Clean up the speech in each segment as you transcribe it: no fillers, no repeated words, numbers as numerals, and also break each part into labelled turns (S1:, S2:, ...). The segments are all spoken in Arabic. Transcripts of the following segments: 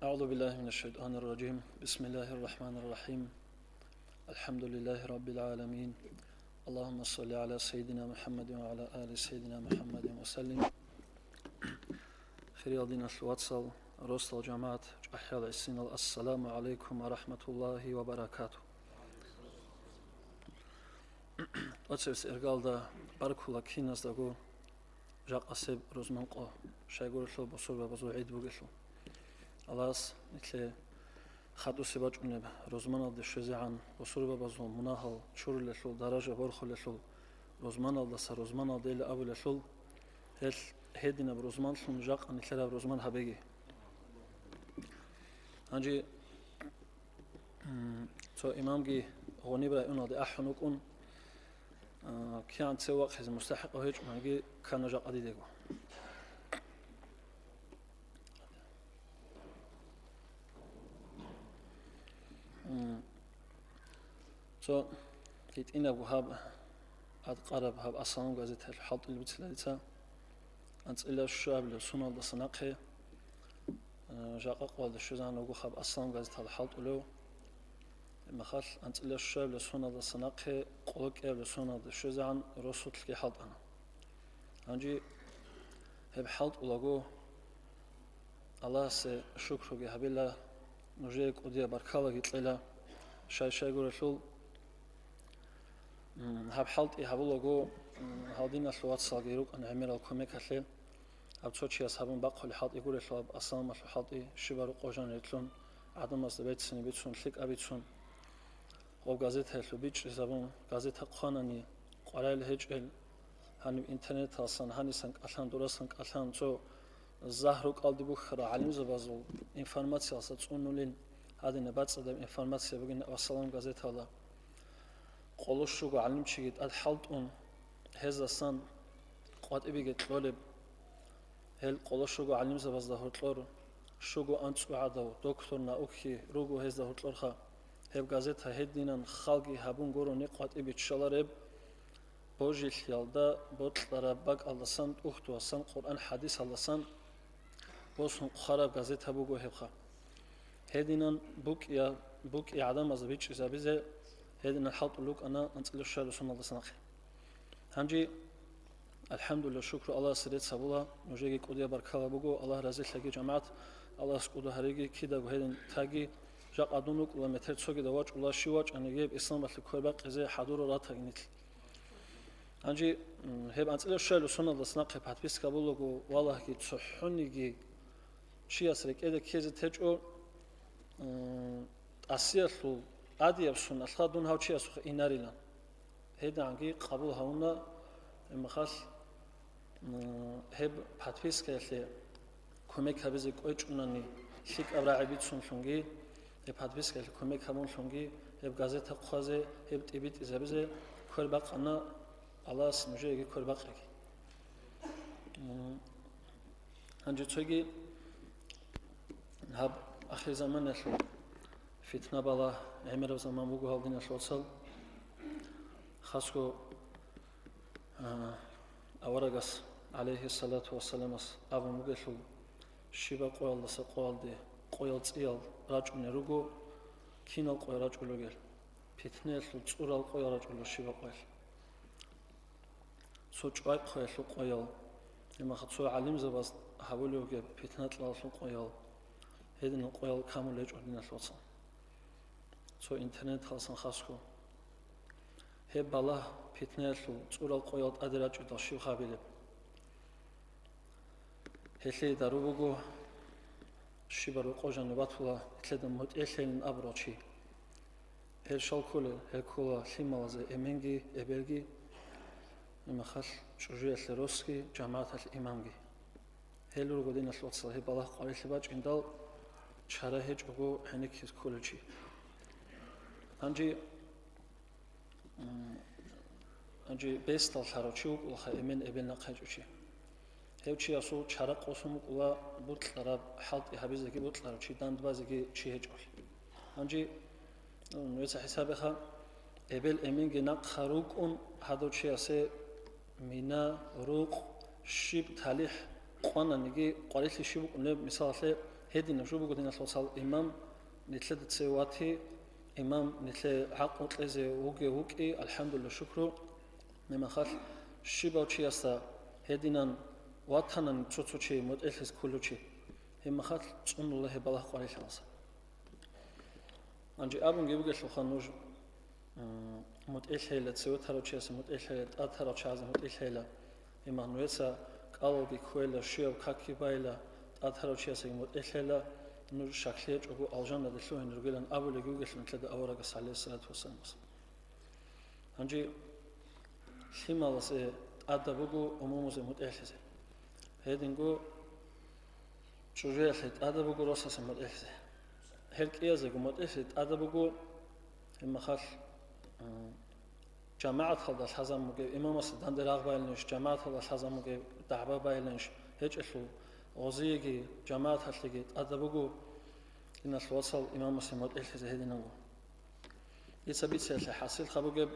S1: أعوذ بالله من الشيطان الرجيم بسم الله الرحمن الرحيم الحمد لله رب العالمين اللهم صل على سيدنا محمد وعلى آل سيدنا محمد وسلم خير دين الواتسال رسل جماعة أحيال السنة السلام عليكم ورحمة الله وبركاته أتسوس إرقال باركولا كيناس داغو جاق أسيب روزمان قو شايقور بصور ببزو عيد بوغيشلو Allah's nitli خدو سباج أنب روزمان الد شزعان وصور ببزو مناهل شور لشل درجة ورخ لشل روزمان الد سر روزمان الد إلى أول لشل هل هدينا بروزمان شون جاق نتلرا بروزمان هبيجي هنجي تو إمامجي غني برا أن الد أحنوك أن كان سوا خز مستحق وهيج ماجي كان جاق أديدكو So, geht in der Buhab, ad Qarab hab Assalam gazet el halt il bitslalitsa, ans illa shab le sunal da sanaqhe, jaqa qwal da shuzan ugu hab Assalam gazet el halt ulo, makhal ans illa shab le sunal da sanaqhe, qolok ev le sunal da shuzan rosut ki halt ana. Hanji heb halt ulago Allah se shukru ge habilla nujek udiya barkala gitlela shay gurashul هب حالت هبولوجو هادينا شوات ساقيروك أنا عمير الكوميك هالليل هب تشوتشي أصحابهم بقى اللي حاط يقول الشباب أصلا ما حاطي شبارو قوجان يتلون عدم أصل بيت سني بيتشون ليك أبيتشون غو غازيت هاللو بيتش زبون غازيت قانوني قرال هجل هني إنترنت أصلا هني سانك أصلا دورا سانك أصلا تو الزهروك قلبي بخرا علم زبازو إنفورماتيا أصلا تونولين هذه نبات صدق إنفورماتيا بقين أصلا غازيت هلا قولش شو علم شيء الحلط هذا السن قد إبيجت طالب هل قولش شو علم زبز ده هتلور شو أنت وعده دكتور نأوكي روجو هذا هتلور خا هب جازت هدينا خالقي هبون قرو نقاط إبيت شلارب بوجي خيالدا بطلع بق الله سن أخت وسن قرآن حديث الله سن بوسن خراب جازت هبوجو هبخا هدينا بوك يا عدم از بيتش زبيزه هذا الحلط لوك أنا أنتقل الشهر رسول الله صنعه هنجي الحمد لله شكر الله سريت سبولا نجيك قديا بركة بقو الله رزق لقي جماعة الله سكوده هريجي كده وهذا تاجي جاء أدونك ولا متر تسوق دواج ولا شواج أنا جيب إسلام بس الكورباق إزاي حضور ولا تجنيت هنجي هب أنتقل الشهر رسول الله صنعه بعد بس قبله والله كي تصحني جي شيء أسرق إذا كذا تجو أسيرلو عادي أبصون أخذون هاوشي أسوخ إناريلا هيدا عنقي قبول هونا مخاص هب بحثيس كيفلي كوميك هبزك أجناني شيك أبرع عبيد سون شونجي هب بحثيس كيفلي كوميك هبون شونجي هب غازيت خازه هب تبيت إذا بزه كرباق أنا الله اسمه يجي كرباق يجي هنجي تيجي هب آخر زمان نشوف فتنة بالا عمر زمان بوجو هالدين شوصل خاصكو أورجس عليه الصلاة والسلام أبو مجلو شيبا قوال لس قوال دي قوال تيال رجل نروجو كينال قوال رجل لوجل فتنة لتصورال قوال رجل شيبا قوال سوتش قوال قوال لما خطسو علم زباز حولوا جب فتنة لالسو قوال هذين القوال كامل ليج أردنا شوصل سو إنترنت خاصن خاصكو هب بالله فتنة تصورال قوال أدراج داشيو خابيلب هلي داروبوغو شيبارو قوجان نباتولا هتلدم مت إلين أبروشي هل شالكوله هل كولا ثمالزه إمنجي إبرجي مخال شجية الروسكي جماعة الإمامجي هل رجودين الوصل هب بالله قاري لباج إندال شرهج أبو هنيك كولجي أنجي بيستال شاروشيو ولا إمن إبن نقاجوشي هيوشي أصو شارق قسمك ولا بطلع حالت يحبزك بطلع شيء داند بازك شيء هجول أنجي نويت حسابها إبل إمن جناق خروق هذا شيء أسه منا روق شيب تاليح قانا نجي قريت شيب مثال هدينا شو بقول دينا صوصال إمام نتلد تسواتي إمام نتل حق متلزه وقي الحمد لله شكره نما خال شيبا وشي أستا هدينا واتنا تشوتشي متألس كله شيء هم خال سبحان الله بالله قاري خلاص أنجي أبون جيبوا شو خانوج متألس تسوي ثرو شيء اسمه متألس أثرو شيء اسمه متألس إما نويسا قالوا بكويلا شيء وكاكي بايلا أثرو شيء اسمه متألس نور شكلية أبو ألجان دلشوا هن رجلا أبو لجوجل من كذا أورق عليه الصلاة والسلام أنجي شيء ما لسه أدبوجو أمومه زي متألس هيدينجو شجاع خد أدبوجو راسه متألس هيك إيه زي متألس أدبوجو هم خال جماعة هذا الحزام مجيب إمام السدان دراغ بايلنش جماعة هذا الحزام مجيب دعوة بايلنش هيج إخلو غزيجي جماعة هالتجيت أدبوجو إن الوصل إمام مسلم متألس هيدينجو يتبي سيل حاصل خبوجب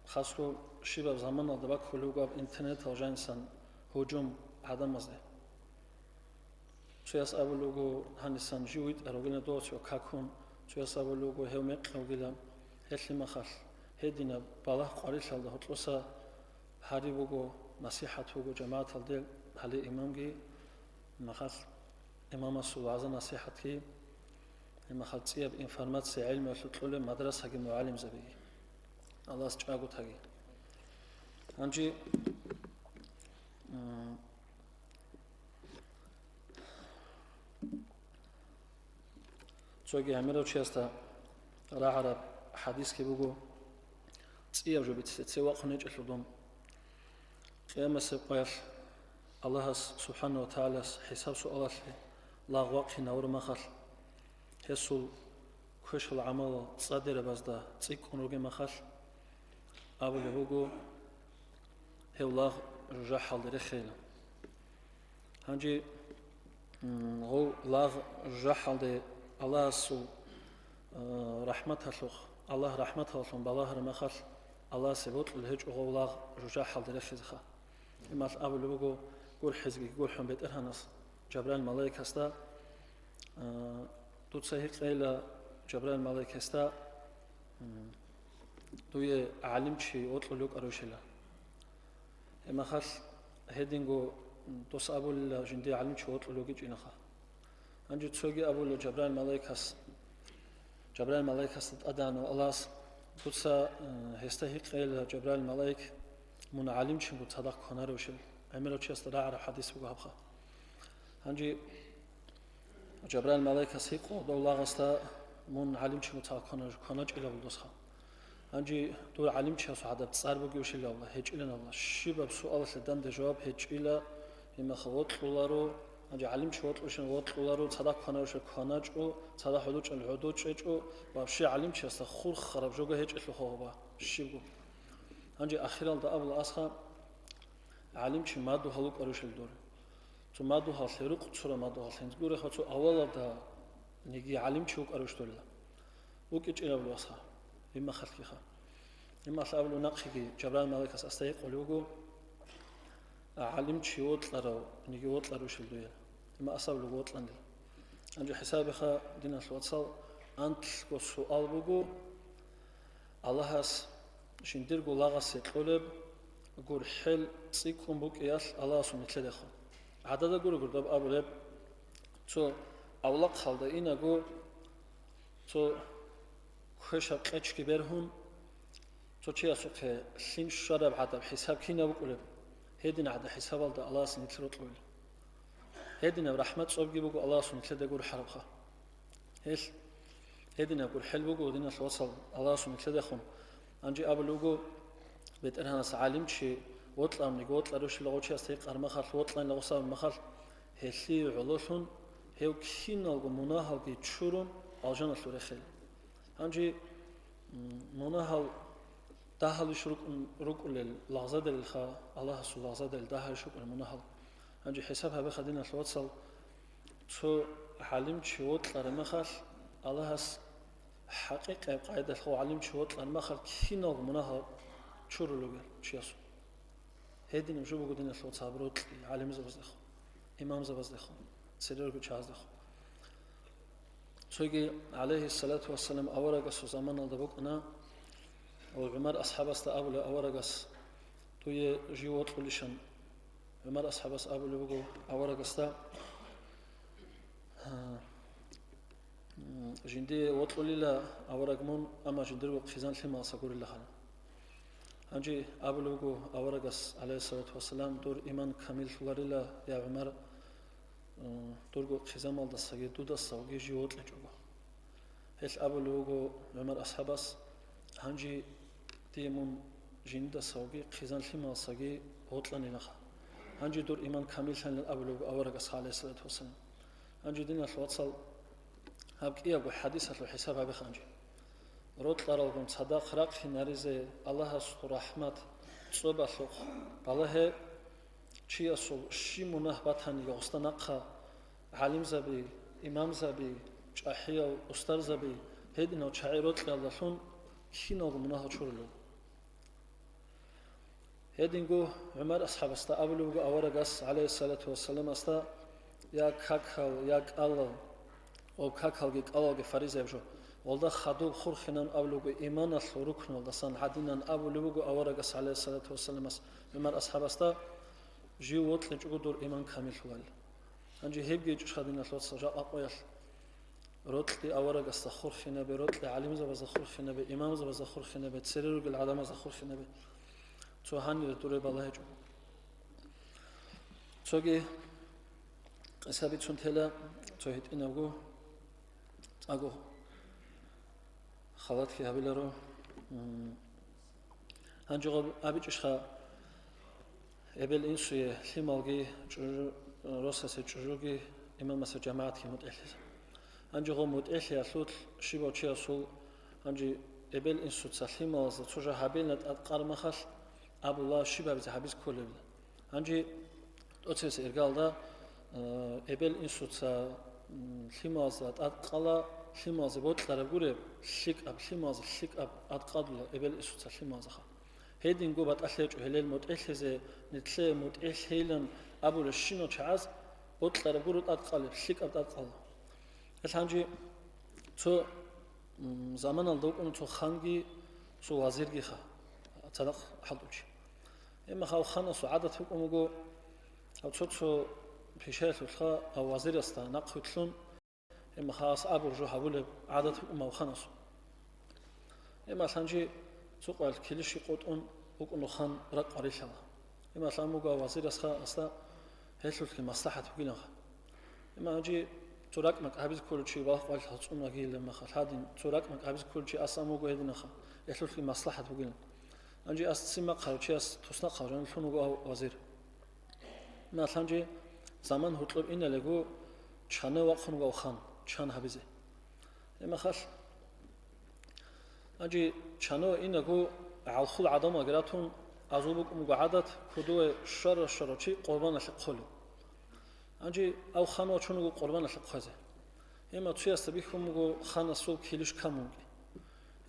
S1: خاصو شباب زمان أدبك خلوجا إنترنت وجانسان هجوم عدم مزده شيء أول لوجو هنسان جويد أروجنا دوت وكاكون شيء أول لوجو هيومك أروجلا هاللي ما خال هدينا بالله قاريش هذا هتلوسا هاري بوجو نصيحة بوجو جماعة الدل هالي إمامجي ما خال إمام السوازة نصيحة كي ما خال تياب إنفورماتسي علم وشتلول مدرسة كي معلم زبي الله سجاقو تاجي أنجي تسوقي عملوا شيء استا راعرب حديث كي بوجو تياب جو بتسوى قنيج الحدوم قيام سبقير الله سبحانه وتعالى حساب سؤال لا واقع نور مخل هسول كش العمل صادر بزدا تيك ونرجع مخل أبو لبوجو هؤلاء رجال درخيل هنجي هو لا رجال ده الله سو رحمته الله رحمته الله بالله رمخل الله سبوت الهج وغولا رجال درخيل خا إما أبو لبوجو قول حزقي قول حم بيت إرهنس جبران ملاك هستا دوت سهيق إلى جبران ملاك هستا دوي علم شيء وطلوك أروشلا إما خاص هيدينغو دوس أبو الجندي علم شيء وطلوك جينخا أنجي تسوقي أبو جبران ملاك هس جبران ملاك هس أدانو الله دوت هستهيق إلى جبران ملاك من علم شيء بتصدق خناروشل عملوا شيء استدعى حديث وقابخا هنجي جبران ملاك هسيق ودولة غستا من علم شيء بتصدق خناج إلى بلدوسها هنجي دور علم شيء صعدة تصار بقيوش إلى الله هيج إلى الله الشباب سؤال سدان دجواب هيج إلى إما خوات لولارو هنجي علم شيء وطلوشن وات لولارو تصدق خناروش خناج أو تصدق حدود الحدود شيء أو وابشي علم شيء استخور خرب جوجا هيج إلى خوابا الشباب هنجي أخيرا دا أبل أسخا علم شيء ما دو هلوك أروش الدور تو ما دو هال خيروق تصور ما دو هال خينز جوري خاطر أولا دا نيجي علم شيء أروش دورلا وكيج إلى بالوسخا إما خلقي خا إما سأبلو نقشي جبران مالك أستيق ولوجو علم شيء وطلرو نيجي وطلرو شلدويا إما أصابلو وطلندي أنجو حسابي خا دينا الواتسال أنت السؤال بوجو الله هس شنديرجو لاغاس يقولب يقول حل تسيكم بوك إياش الله سميت لدخل عدد يقول دب أبو لب تو أولاق خالد إنا جو تو خشب قش كبرهم تو شيء أسوق سين شرب عدد حساب كينا بقولب هيدنا عدد حساب الله سميت لطول هيدنا رحمة صوب جيبو الله سميت لده يقول حربخه هيش هيدنا يقول حل بوجو دينا الوصل الله سميت لدخل أنجي أبو لوجو بيت أنا سعالم شيء وطلع من يقول طلع روش لغوشي أستيق أرمخال وطلع لغوصا مخال هسي علوشون هيو كينا مناهل كي تشورون الجنة سورخيل أنجي مناهل داخل شروق رق اللحظة الخا الله سو لحظة داخل شروق المناهل أنجي حسابها بخدينا الوصل تو علم شيء وطلع رمخال الله هس حقيقة قاعدة هو علم شو وطلع المخل كينا مناها شور لوجل شياسو هيدين مشو بقولين الصوت صابروت علم زبز دخو إمام زبز دخو წერილები ჩააზდახო. ცოგი ალეჰი სალათუ ვასალამ ავარაგას ზამანალდა ბოკნა ዑმარ ასჰაბას და აბულ ავარაგას თუე ჟიოტულიშან ዑმარ ასჰაბას აბულ ბოგო ავარაგას და ჟინდი ოტულილა ავარაგმონ ამა ჟინდრო ხიზან ხიმა საკურილა ხანა ანჯი აბულ ბოგო ავარაგას ალეჰი სალათუ ვასალამ დურ იმან კამილ ხულარილა ია ዑმარ დურგო ხიზამალდა საგედუდა საუგი ჟიოტლეჭოგო ეს აბულ ბოგო ዑმარ ასჰაბას ანჯი დიმუნ ჟინდა საუგი ხიზან ხიმა საგი ოტლანი ნახა ანჯი დურ იმან კამილ ხან აბულ ბოგო ავარაგას ალეჰი სალათუ ვასალამ ანჯი დინა ხვაცალ აბკიაგო ჰადისალო ჰესაბაბი ხანჯი როტლარალგონ ცადა ხრაკხი ნარიზე ალაჰას რაჰმათ წობასო ბალაჰე ჩიასო შიმუნაჰ ბათანი გოსტანახა ალიმზაბი იმამზაბი ჭაჰია უსტარზაბი ჰედინო ჩაიროტლალდასუნ ქინოგ მუნაჰ ჩურლო ჰედინგო ዑმარ ასჰაბას და აბულ ბოგო ავარაგას ალეჰი სალათუ ვასალამ ასტა ია ქაქალ ია კალალ ო ქაქალგი კალალგი ფარიზებშო ოლდა ხადუ ხურხინან აბულ ბოგო იმანას რუქნოლ და სან ჰადინან აბულ ბოგო ავარაგას ალეჰი სალათუ ვასალამას ዑმარ ასჰაბას და ჟიუოტლე ჭუგუდურ იმან კამილხვალ ანჯი ჰებგი ჭხადინას ლოცა ჟაყაყოյალ როტლი ავარაგას და ხურხინები როტლი ალიმზაბას და ხურხინები იმამზაბას და ხურხინები წერილუგილ ადამას და ხურხინები ცოჰანი რტურე ბალაეჭო ცოგი ესაბი ცუნთელა ცოհიტინაგო აგო ხალათი აბილარო ანჯო აბიჭშა ებელ ინსუე ხიმალგი როსასე ჭუჟუგი იმამასე ჯამაათი მოტელეს ანჯო მოტელე ასულ შიბოჩი ასულ ანჯი ებელ ინსუცა ხიმალზე ცუჟა ჰაბელნატ ატყარმახალ აბულა შიბაბზე ჰაბის ქოლები ანჯი ოცეს ერგალდა ებელ ინსუცა ხიმალზე ატყალა ხიმალზე ბოტლარებურე შიკაბ ხიმალზე შიკაბ ატყადლა ებელ ინსუცა ხიმალზე ხა ჰედინგო ბატალეჭო ჰელელ მოტელეზე ნეთლე მოტელეილან აბულა შინო ჩას ბოტლარებურე ატყალე შიკაბ ატყალა ეს ანჯი ცო ზამანალ დოკუნ ცო ხანგი ცო ვაზირგი ხა ცადახ ჰალუჩი ემა ხა ხანასო ადათ უკუმგო ცოცო ფიშელს ხა ვაზირასთა ნაყვითლუნ ემა ხას აბურჟო ჰაბულე ადათ უკუმა ხანასო ემა სანჯი ცოყალ ქილიში ყოტონ უკუნო ხან რა ყარიშალა ემა სამუგა ვაზირას ხა ასთა ჰესულქი მასლაჰათ უგილა ხა ემა ანჯი ცურაკმა ყაბის ქულჩი ვახვალ ხაწუნა გილე მახა ჰადინ ცურაკმა ყაბის ქულჩი ასამუგო ედინა ხა ჰესულქი მასლაჰათ უგილა ანჯი ასციმა ხარჩი ას თოსნა ხარენ თუნუგო ვაზირ ნახანჯი ზამან ჰუტლობ ინელეგო ჩანე ვახუნგო ხან ჩან ჰაბიზე ემა ხალ ანჯი ჩანო ინეგო ალხულ ადამა გრათუნ აზუბუკუმგო ადათ ქუდუე შაროჩი ყურბანაშ ყოლი ანჯი აუ ხანო ჩუნუგო ყურბანაშ ყაზე ემა ცუიასტა ბიხუმგო ხანასო ქილიsh კამუნგი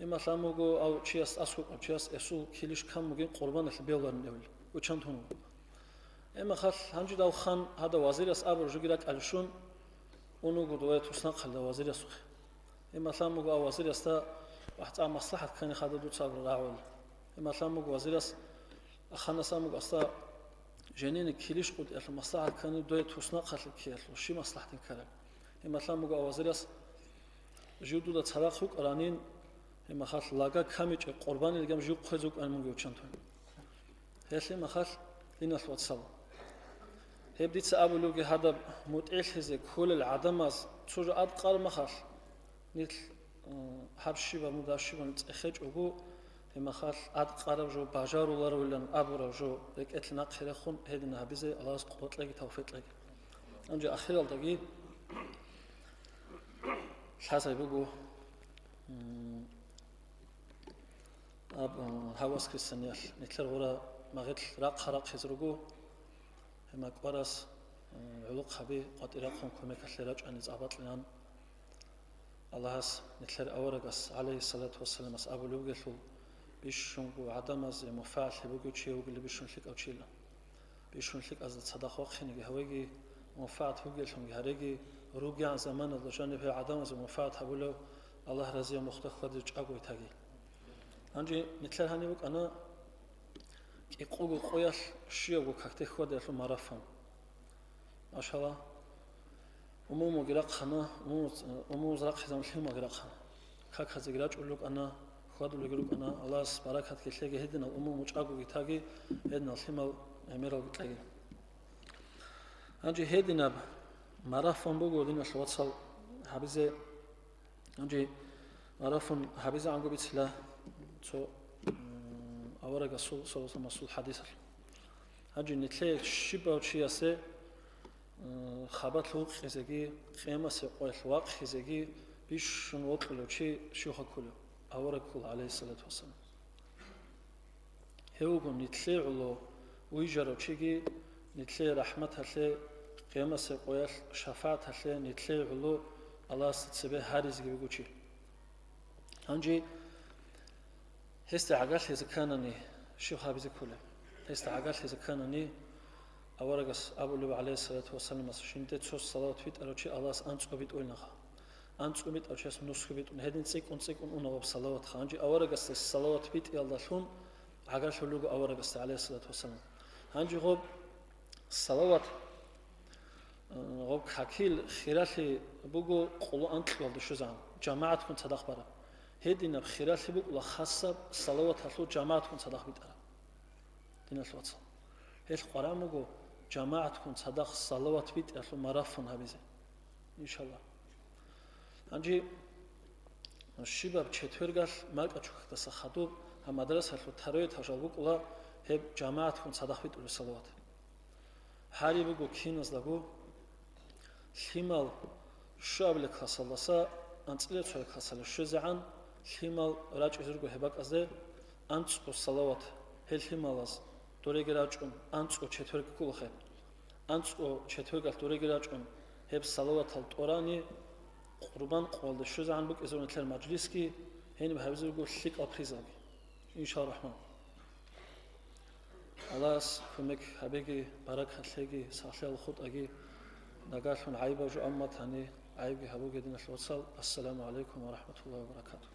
S1: ემა სამუგო აუ ჩიას ასუკა ჩიას ესუ ქილიsh კამუნგი ყურბანაშ ბელგანდევი უჩანთუნუ ემა ხალ ანჯი დაუ ხან ადა ვაზირას აბურ ჟუგირა კალშუნ უნუგო დოე თუსნა ხალდა ვაზირას ხე ემა სამუგო აუ ვაზირასთა ვახცა მასლაჰათ ქანი ხადა დუცავ რაულ ემა სამუგო ვაზირას ხანასამუგო ასთა ჟენინი ქილიsh ყუტი ახლა მასლაჰათ ქანი დოე თუსნა ხალ ქიალო ში მასლაჰათინ ქარა ემა სამუგო ვაზირას ჟუდუ და ცალახუ ყრანინ ემა ხალ ლაგა ქამიჭე ყურბანი ლგამ ჟუ ხვეზუ კანმუგო ჩანთო ესე მახალ დინას ვაცალ ჰებდიც აბულუგი ჰადა მუტელეზე ქოლელ ადამას ცურ ატყარ მახალ ნით ჰაბშივა მუდაშივა წეხეჭუგუ ემახალ ატყარავჟო ბაჟარულარულან აბურავჟო ეკეთნა ხერახუნ ჰედნა ჰაბიზე ალას ყოტლეგი თავფეტლეგი ანჯი ახირალდაგი შასაიბუგუ აბ ჰავას ქრისანიალ ნიტლერ გორა მაგეთ რა ხარაკ შეზრუგუ ემა ყვარას ულუყაბი ყატირა ხონ ქომეკალერა ჭანი წაბატლიან ალაჰს ნიტლერ ავარაგას ალეჰი სალათუ ვასალამას აბულუგელუ ბიშუნგუ ადამაზე მოფალ ჰებუგუ ჩიუგლი ბიშუნ შეკავჩილა ბიშუნ შეკაზა ცადახო ხინი ჰავეგი منفعت هوجلهم هرجي روجع زمان الدشان في عدم از منفعت هبولو الله رضي مختخد جاقوي تاجي أنجي مثل هني بق أنا يقوق قويل شيء وكاكتي خود يفهم مرافم ما شاء الله أمو مجرق خنا أمو زرق خزام شيء مجرق خنا كاك هزجراج أقولك أنا خود أقولك أنا الله سبارك هاد كشلي هدنا أمو مجاقوي تاجي هدنا الحمل أميرال تاجي أنجي هدنا مرافم بقول دينا شواتسال حبيزة أنجي مرافم حبيزة عنقو بيتسلا تو أورا قصول صلى مسؤول حديث هاجي نتلي شبه وشياسة خبرت له خزجي قيمة سقوي الواق خزجي بيش نوط له شيء شو هكله أورا كل عليه الصلاة والسلام هو قم نتلي على ويجرو شيء نتلي رحمة هالله قيمة سقوي شفاعة هالله نتلي على الله ستسبه هاريز جيبو شيء هنجي هستعجل هزكانني شو خابز كله هستعجل هزكانني أورجس أبو لب عليه الصلاة والسلام شنت تشوف صلاة فيت أروشي الله أنت قبيت أولنها أنت قبيت أروشي نص قبيت هدين سيك ونوب صلاة خانجي أورجس الصلاة فيت يلا شون عجل شو لوجو أورجس عليه الصلاة والسلام هنجي غب الصلاة غب حكيل خيراتي بوجو قلو أنت والد شو زعم جماعة كنت صدق برا هدينا بخيرات بوك ولا خاصة الصلوات هتلو جماعة تكون صدق بيتأرى دينا الواتس هيش قرآن مجو جماعة تكون صدق الصلوات بيتأرى مرافون هبيزة إن شاء الله أنجي الشباب تشتورجال مالك أشوف تسخطوب هم مدرسة هتلو ترويت هشال بوك ولا هب جماعة تكون صدق بيتأرى الصلوات هاري بوجو كينز لجو حمال شو قبل كسلسة أنت ليه شو كسل شو زعان حمال راج إزرقو هباك أزده أنت والصلوات هل حمالاز دوري راجون أنت وشتور كل خير أنت وشتور قال دوري راجون هب صلوات القرآني قربان قول شو زعان بك إزرقو مثل مجلس كي هني بهبزرقو شيك أبريزاج إن شاء الله الرحمن الله فمك هبيجي بركة تلاقي ساخل الخط أجي نقاشون عيبة جو أمة هني عيبي هبوجي دين الوصل السلام عليكم ورحمة الله وبركاته